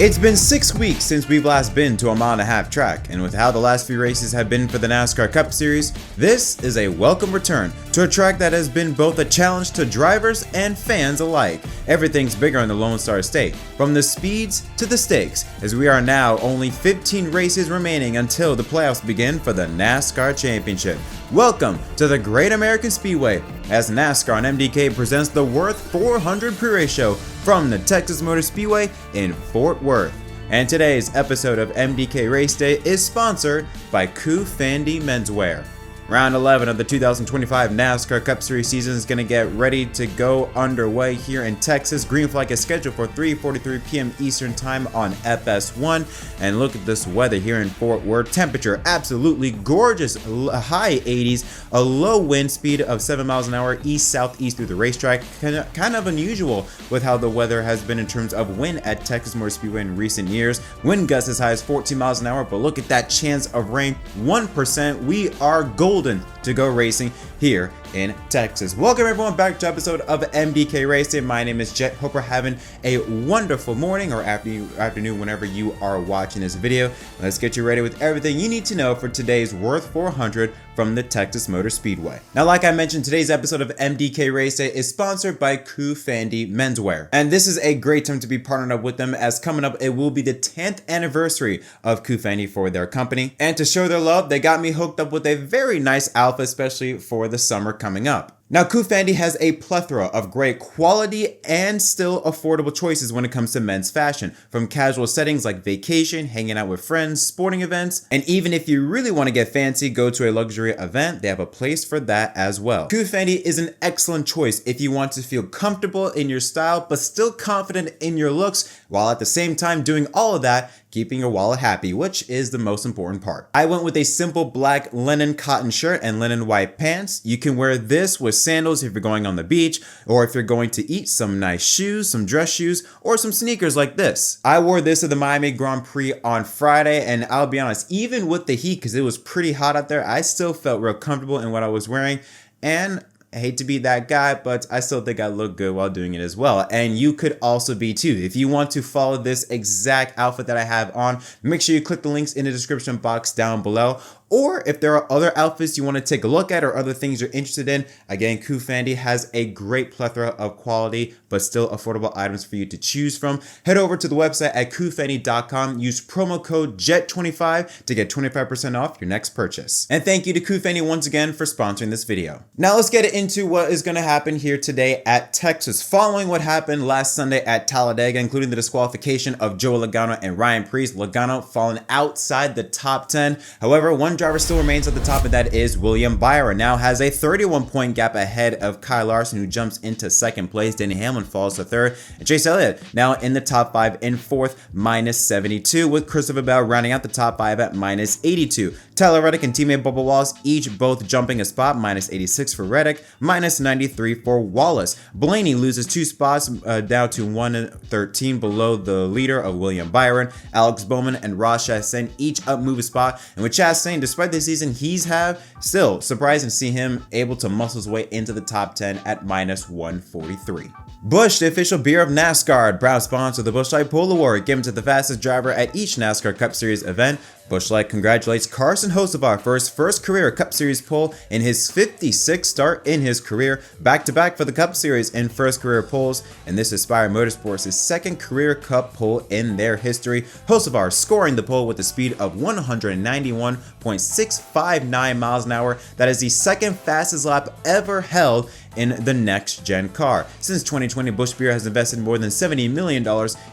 It's been 6 weeks since we've last been to a mile-and-a-half track, and with how the last few races have been for the NASCAR Cup Series, this is a welcome return to a track that has been both a challenge to drivers and fans alike. Everything's bigger in the Lone Star State, from the speeds to the stakes, as we are now only 15 races remaining until the playoffs begin for the NASCAR Championship. Welcome to the Great American Speedway, as NASCAR on MDK presents the Würth 400 pre-race show from the Texas Motor Speedway in Fort Worth. And today's episode of MDK Race Day is sponsored by Coofandy Menswear. Round 11 of the 2025 NASCAR Cup Series season is going to get ready to go underway here in Texas. Green flag is scheduled for 3:43 p.m. Eastern Time on FS1. And look at this weather here in Fort Worth. Temperature absolutely gorgeous, high 80s, a low wind speed of 7 miles an hour east-southeast through the racetrack. Kind of unusual with how the weather has been in terms of wind at Texas Motor Speedway in recent years. Wind gusts as high as 14 miles an hour, but look at that chance of rain, 1%. We are golden to go racing here in Texas. Welcome everyone back to episode of MDK Race Day. My name is Jet. Hope you're having a wonderful morning or afternoon whenever you are watching this video. Let's get you ready with everything you need to know for today's Würth 400 from the Texas Motor Speedway. Now, like I mentioned, today's episode of MDK Race Day is sponsored by Coofandy Menswear. And this is a great time to be partnered up with them, as coming up it will be the 10th anniversary of Coofandy for their company. And to show their love, they got me hooked up with a very nice outfit, especially for the summer coming up. Now, Coofandy has a plethora of great quality and still affordable choices when it comes to men's fashion, from casual settings like vacation, hanging out with friends, sporting events, and even if you really want to get fancy, go to a luxury event, they have a place for that as well. Coofandy is an excellent choice if you want to feel comfortable in your style but still confident in your looks, while at the same time doing all of that, keeping your wallet happy, which is the most important part. I went with a simple black linen cotton shirt and linen white pants. You can wear this with sandals if you're going on the beach, or if you're going to eat, some nice shoes, some dress shoes, or some sneakers like this. I wore this to the Miami Grand Prix on Friday, and I'll be honest, even with the heat, because it was pretty hot out there, I still felt real comfortable in what I was wearing. And I hate to be that guy, but I still think I look good while doing it as well. And you could also be too. If you want to follow this exact outfit that I have on, make sure you click the links in the description box down below. Or if there are other outfits you want to take a look at or other things you're interested in, again, Coofandy has a great plethora of quality but still affordable items for you to choose from. Head over to the website at coofandy.com. Use promo code JET25 to get 25% off your next purchase. And thank you to Coofandy once again for sponsoring this video. Now let's get into what is going to happen here today at Texas. Following what happened last Sunday at Talladega, including the disqualification of Joey Logano and Ryan Preece, Logano falling outside the top 10. However, one driver still remains at the top, and that is William Byron. Now has a 31-point gap ahead of Kyle Larson, who jumps into second place. Denny Hamlin falls to third, and Chase Elliott now in the top 5 in fourth, -72, with Christopher Bell rounding out the top 5 at -82. Tyler Reddick and teammate Bubba Wallace each both jumping a spot, -86 for Reddick, -93 for Wallace. Blaney loses 2 spots down to 113 below the leader of William Byron. Alex Bowman and Ross Chastain each up move a spot, and with Chastain, despite the season he's had, still surprising to see him able to muscle his way into the top 10 at -143. Busch, the official beer of NASCAR, proud sponsor of the Busch Light Pole Award, given to the fastest driver at each NASCAR Cup Series event. Busch Light congratulates Carson Hocevar for his first career Cup Series pole in his 56th start in his career, back-to-back for the Cup Series in first career poles, and this is Spire Motorsports' second career Cup pole in their history. Hocevar scoring the pole with a speed of 191.659 miles an hour. That is the second fastest lap ever held in the next-gen car. Since 2020, Busch Beer has invested more than $70 million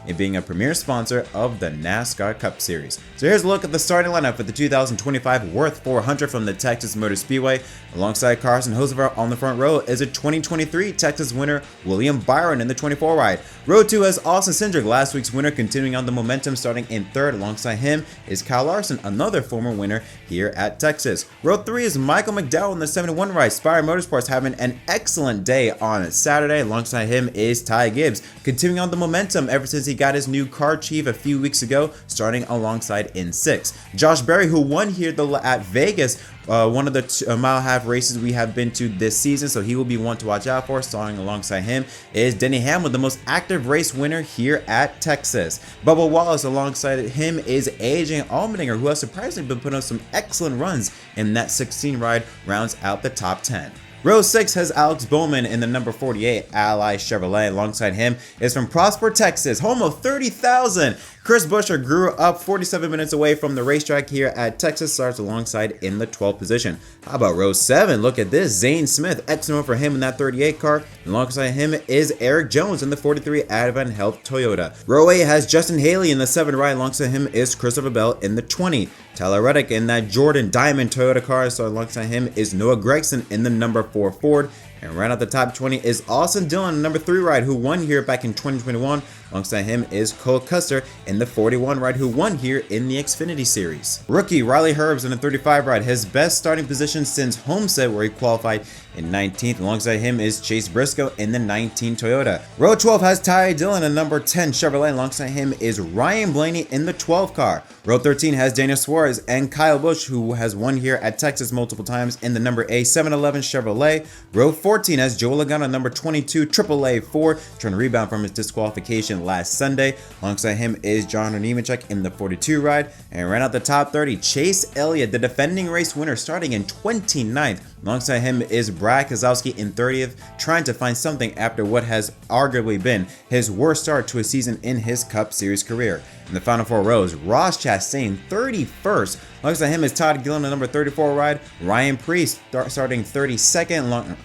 in being a premier sponsor of the NASCAR Cup Series. So here's a look at the starting lineup for the 2025 Würth 400 from the Texas Motor Speedway. Alongside Carson Hocevar on the front row is a 2023 Texas winner, William Byron, in the 24 ride. Row 2 has Austin Cindric, last week's winner, continuing on the momentum, starting in third. Alongside him is Kyle Larson, another former winner here at Texas. Row 3 is Michael McDowell in the 71 ride. Spire Motorsports having an excellent day on Saturday. Alongside him is Ty Gibbs, continuing on the momentum ever since he got his new car chief a few weeks ago, starting alongside in 6. 6. Josh Berry, who won here at Vegas, one of the mile-and-a-half races we have been to this season, so he will be one to watch out for. Starring alongside him is Denny Hamlin, the most active race winner here at Texas. Bubba Wallace alongside him is AJ Allmendinger, who has surprisingly been putting up some excellent runs in that 16 ride, rounds out the top 10. Row 6 has Alex Bowman in the number 48 Ally Chevrolet. Alongside him is from Prosper, Texas, home of 30,000. Chris Buescher grew up 47 minutes away from the racetrack here at Texas, starts alongside in the 12th position. How about row 7? Look at this. Zane Smith, excellent for him in that 38 car. Alongside him is Eric Jones in the 43 Advent Health Toyota. Row 8 has Justin Haley in the 7 ride. Alongside him is Christopher Bell in the 20. Tyler Reddick in that Jordan Diamond Toyota car. So alongside him is Noah Gregson in the number 4 Ford. And right out the top 20 is Austin Dillon, number 3 ride, who won here back in 2021. Alongside him is Cole Custer in the 41 ride, who won here in the Xfinity Series. Rookie Riley Herbst in the 35 ride, his best starting position since Homestead, where he qualified in 19th. Alongside him is Chase Briscoe in the 19 Toyota. Row 12 has Ty Dillon in number 10 Chevrolet. Alongside him is Ryan Blaney in the 12 car. Row 13 has Daniel Suarez and Kyle Busch, who has won here at Texas multiple times in the number A 711 Chevrolet. Row 14 has Joe Logano, number 22 AAA Ford, trying to rebound from his disqualification last Sunday. Alongside him is John Nemechek in the 42 ride. And right out the top 30, Chase Elliott, the defending race winner, starting in 29th. Alongside him is Brad Keselowski in 30th, trying to find something after what has arguably been his worst start to a season in his Cup Series career. In the final 4 rows, Ross Chastain 31st. Alongside him is Todd Gillen, the number 34 ride. Ryan Preece starting 32nd.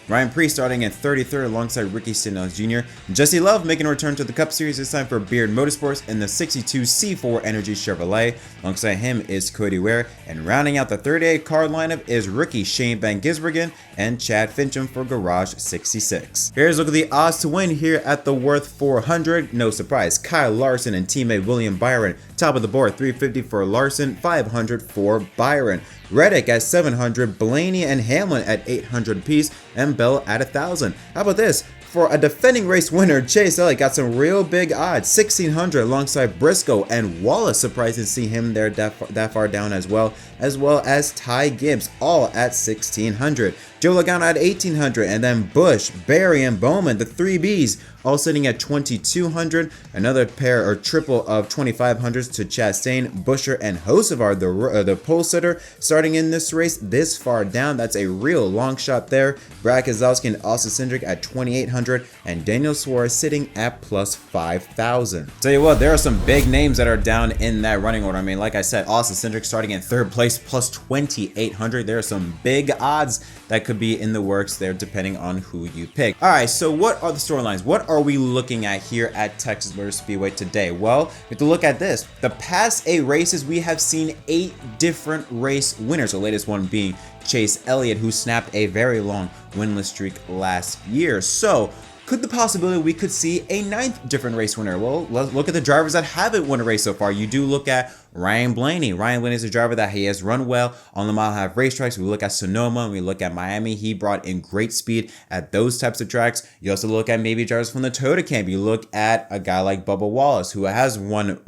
Ryan Preece starting at 33rd alongside Ricky Stenhouse Jr. Jesse Love making a return to the Cup Series, this time for Beard Motorsports in the 62 C4 Energy Chevrolet. Alongside him is Cody Ware, and rounding out the 38 car lineup is rookie Shane Van Gisbergen and Chad Fincham for Garage 66. Here's a look at the odds to win here at the Würth 400. No surprise, Kyle Larson and teammate William Byron top of the board, 350 for Larson, 500 for Byron. Reddick at 700, Blaney and Hamlin at 800 apiece, and Bell at 1,000. How about this? For a defending race winner, Chase Elliott got some real big odds, 1,600 alongside Briscoe and Wallace. Surprised to see him there that far down as well as Ty Gibbs, all at 1,600. Joe Logano at 1,800, and then Busch, Berry, and Bowman, the 3Bs, all sitting at 2,200. Another pair or triple of 2,500s to Chastain, Buescher, and Hocevar, the pole sitter, starting in this race this far down. That's a real long shot there. Brad Keselowski and Austin Cindric at 2,800, and Daniel Suarez sitting at plus 5,000. Tell you what, there are some big names that are down in that running order. I mean, like I said, Austin Cindric starting in 3rd place plus 2,800. There are some big odds that could be in the works there depending on who you pick. All right, so what are the storylines? What are we looking at here at Texas Motor Speedway today? Well, we have to look at this. The past 8 races, we have seen 8 different race winners, the latest one being Chase Elliott, who snapped a very long winless streak last year. So could the possibility we could see a 9th different race winner? Well, let's look at the drivers that haven't won a race so far. You do look at Ryan Blaney. Ryan Blaney is a driver that he has run well on the mile-and-a-half racetracks. We look at Sonoma and we look at Miami. He brought in great speed at those types of tracks. You also look at maybe drivers from the Toyota camp. You look at a guy like Bubba Wallace, who has run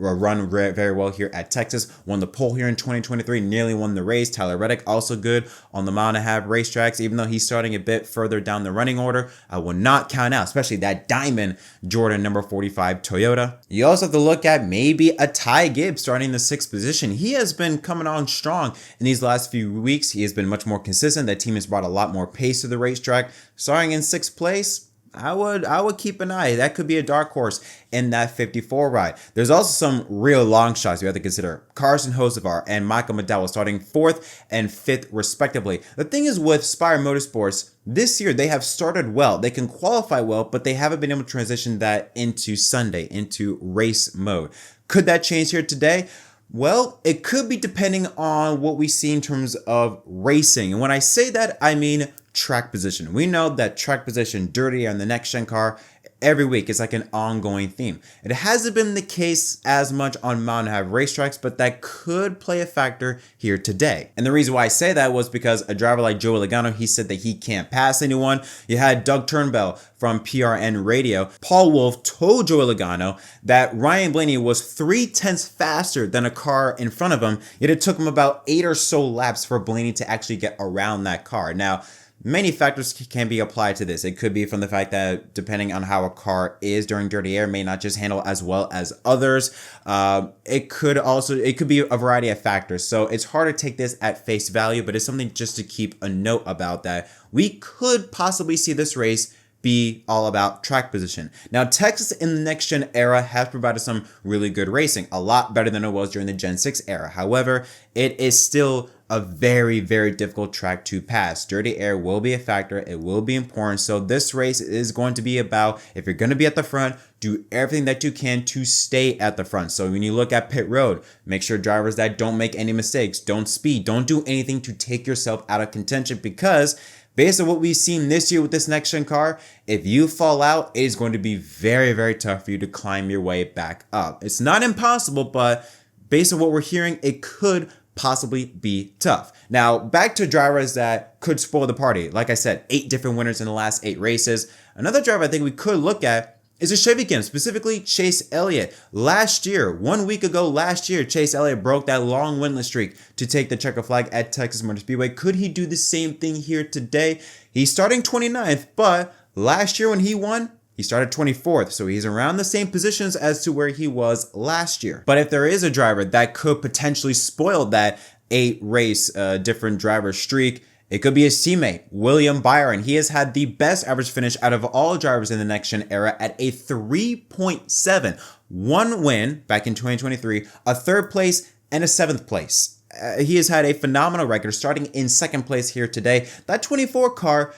very well here at Texas, won the pole here in 2023, nearly won the race. Tyler Reddick also good on the mile-and-a-half racetracks, even though he's starting a bit further down the running order. I will not count out, especially that diamond Jordan number 45 Toyota. You also have to look at maybe a Ty Gibbs starting the 6th position. He has been coming on strong in these last few weeks. He has been much more consistent. That team has brought a lot more pace to the racetrack. Starting in 6th place, I would keep an eye. That could be a dark horse in that 54 ride. There's also some real long shots you have to consider. Carson Hocevar and Michael McDowell starting 4th and 5th respectively. The thing is with Spire Motorsports, this year they have started well. They can qualify well, but they haven't been able to transition that into Sunday, into race mode. Could that change here today? Well, it could be depending on what we see in terms of racing. And when I say that, I mean track position. We know that track position, dirty on the next gen car, every week. It's like an ongoing theme. It hasn't been the case as much on Mountain Have racetracks, but that could play a factor here today. And the reason why I say that was because a driver like Joey Logano, he said that he can't pass anyone. You had Doug Turnbull from PRN Radio. Paul Wolfe told Joey Logano that Ryan Blaney was 0.3 faster than a car in front of him, yet it took him about 8 or so laps for Blaney to actually get around that car. Now, many factors can be applied to this. It could be from the fact that depending on how a car is during dirty air, may not just handle as well as others. It could be a variety of factors. So it's hard to take this at face value, but it's something just to keep a note about, that we could possibly see this race be all about track position. Now, Texas in the next gen era has provided some really good racing, a lot better than it was during the Gen 6 era. However, it is still a very, very difficult track to pass. Dirty air will be a factor. It will be important. So this race is going to be about, if you're going to be at the front, do everything that you can to stay at the front. So when you look at pit road, make sure drivers that don't make any mistakes, don't speed, don't do anything to take yourself out of contention, because based on what we've seen this year with this next gen car, if you fall out, it is going to be very, very tough for you to climb your way back up. It's not impossible, but based on what we're hearing, it could possibly be tough. Now, back to drivers that could spoil the party. Like I said, 8 different winners in the last 8 races. Another driver I think we could look at is a Chevy camp, specifically Chase Elliott. Last year, 1 week ago last year, Chase Elliott broke that long winless streak to take the checker flag at Texas Motor Speedway. Could he do the same thing here today? He's starting 29th, but last year when he won, he started 24th, so he's around the same positions as to where he was last year. But if there is a driver that could potentially spoil that 8 race different driver streak, it could be his teammate, William Byron. He has had the best average finish out of all drivers in the next gen era at a 3.7. 1 win back in 2023, a 3rd place, and a 7th place. He has had a phenomenal record, starting in 2nd place here today. That 24 car,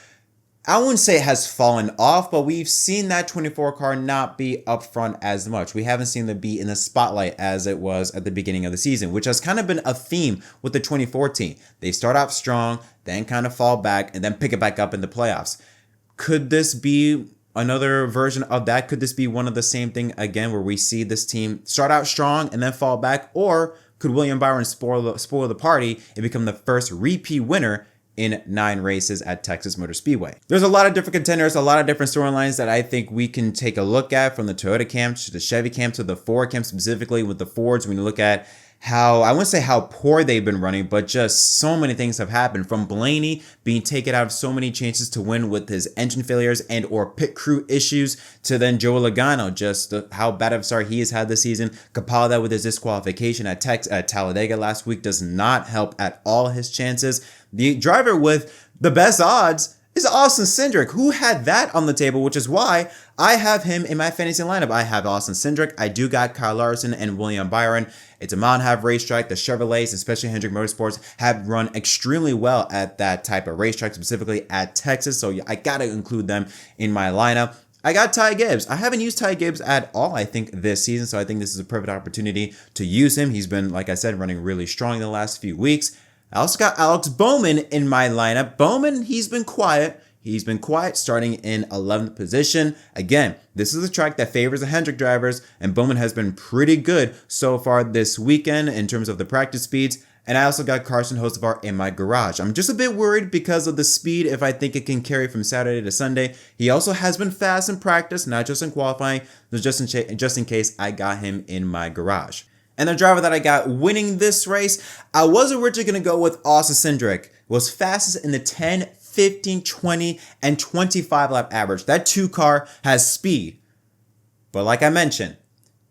I wouldn't say it has fallen off, but we've seen that 24 car not be up front as much. We haven't seen them be in the spotlight as it was at the beginning of the season, which has kind of been a theme with the 2014. They start off strong, then kind of fall back, and then pick it back up in the playoffs. Could this be another version of that? Could this be one of the same thing again, where we see this team start out strong and then fall back? Or could William Byron spoil the party and become the first repeat winner in 9 races at Texas Motor Speedway? There's a lot of different contenders, a lot of different storylines that I think we can take a look at, from the Toyota camp to the Chevy camp to the Ford camp, specifically with the Fords. When you look at how, I wouldn't say how poor they've been running, but just so many things have happened, from Blaney being taken out of so many chances to win with his engine failures and or pit crew issues, to then Joey Logano, just how bad of a start he has had this season. Compile that with his disqualification at Talladega last week does not help at all his chances. The driver with the best odds is Austin Cindric. Who had that on the table, which is why I have him in my fantasy lineup. I have Austin Cindric. I do got Kyle Larson and William Byron. It's a Mountain Have racetrack. The Chevrolets, especially Hendrick Motorsports, have run extremely well at that type of racetrack, specifically at Texas. So I got to include them in my lineup. I got Ty Gibbs. I haven't used Ty Gibbs at all, I think, this season. So I think this is a perfect opportunity to use him. He's been, like I said, running really strong in the last few weeks. I also got Alex Bowman in my lineup. Bowman, he's been quiet. He's been quiet, starting in 11th position. Again, this is a track that favors the Hendrick drivers, and Bowman has been pretty good so far this weekend in terms of the practice speeds. And I also got Carson Hocevar in my garage. I'm just a bit worried because of the speed, if I think it can carry from Saturday to Sunday. He also has been fast in practice, not just in qualifying, just in case I got him in my garage. And the driver that I got winning this race, I was originally going to go with Austin Cindric. Was fastest in the 10, 15, 20, and 25 lap average. That 2 car has speed. But like I mentioned,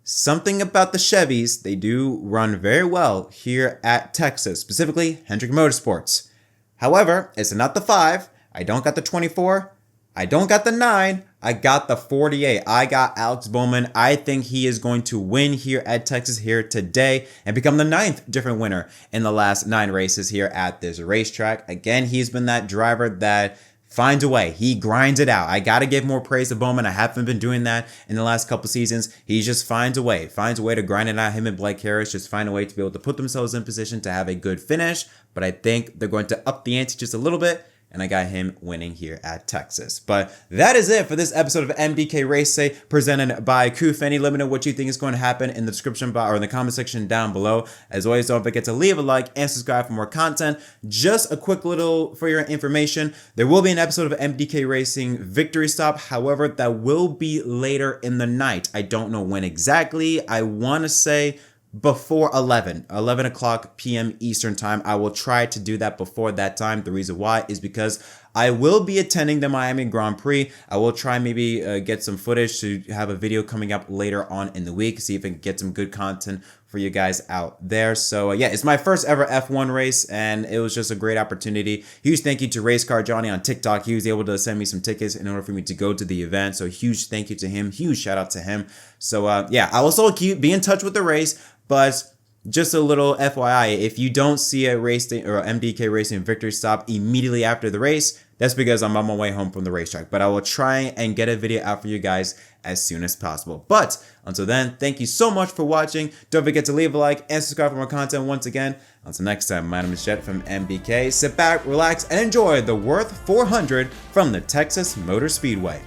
something about the Chevys, they do run very well here at Texas, specifically Hendrick Motorsports. However, it's not the 5. I don't got the 24. I don't got the 9. I got the 48. I got Alex Bowman. I think he is going to win here at Texas here today and become the 9th different winner in the last 9 races here at this racetrack. Again, he's been that driver that finds a way. He grinds it out. I got to give more praise to Bowman. I haven't been doing that in the last couple seasons. He just finds a way to grind it out. Him and Blake Harris just find a way to be able to put themselves in position to have a good finish. But I think they're going to up the ante just a little bit and I got him winning here at Texas. But that is it for this episode of MDK Race Day presented by Coofandy. Let me know what you think is going to happen in the description box or in the comment section down below. As always, don't forget to leave a like and subscribe for more content. Just a quick little for your information, there will be an episode of MDK Racing Victory Stop. However, that will be later in the night. I don't know when exactly. I want to say before 11 o'clock p.m. Eastern time. I will try to do that before that time. The reason why is because I will be attending the Miami Grand Prix. I will try maybe get some footage to have a video coming up later on in the week, see if I can get some good content for you guys out there. So yeah, it's my first ever F1 race, and it was just a great opportunity. Huge thank you to Race Car Johnny on TikTok. He was able to send me some tickets in order for me to go to the event. So huge thank you to him. Huge shout out to him. So yeah, I will also be in touch with the race, but just a little FYI, if you don't see a race day or MDK Racing Victory Stop immediately after the race, that's because I'm on my way home from the racetrack. But I will try and get a video out for you guys as soon as possible. But until then, thank you so much for watching. Don't forget to leave a like and subscribe for more content once again. Until next time, my name is Jet from MBK. Sit back, relax, and enjoy the Würth 400 from the Texas Motor Speedway.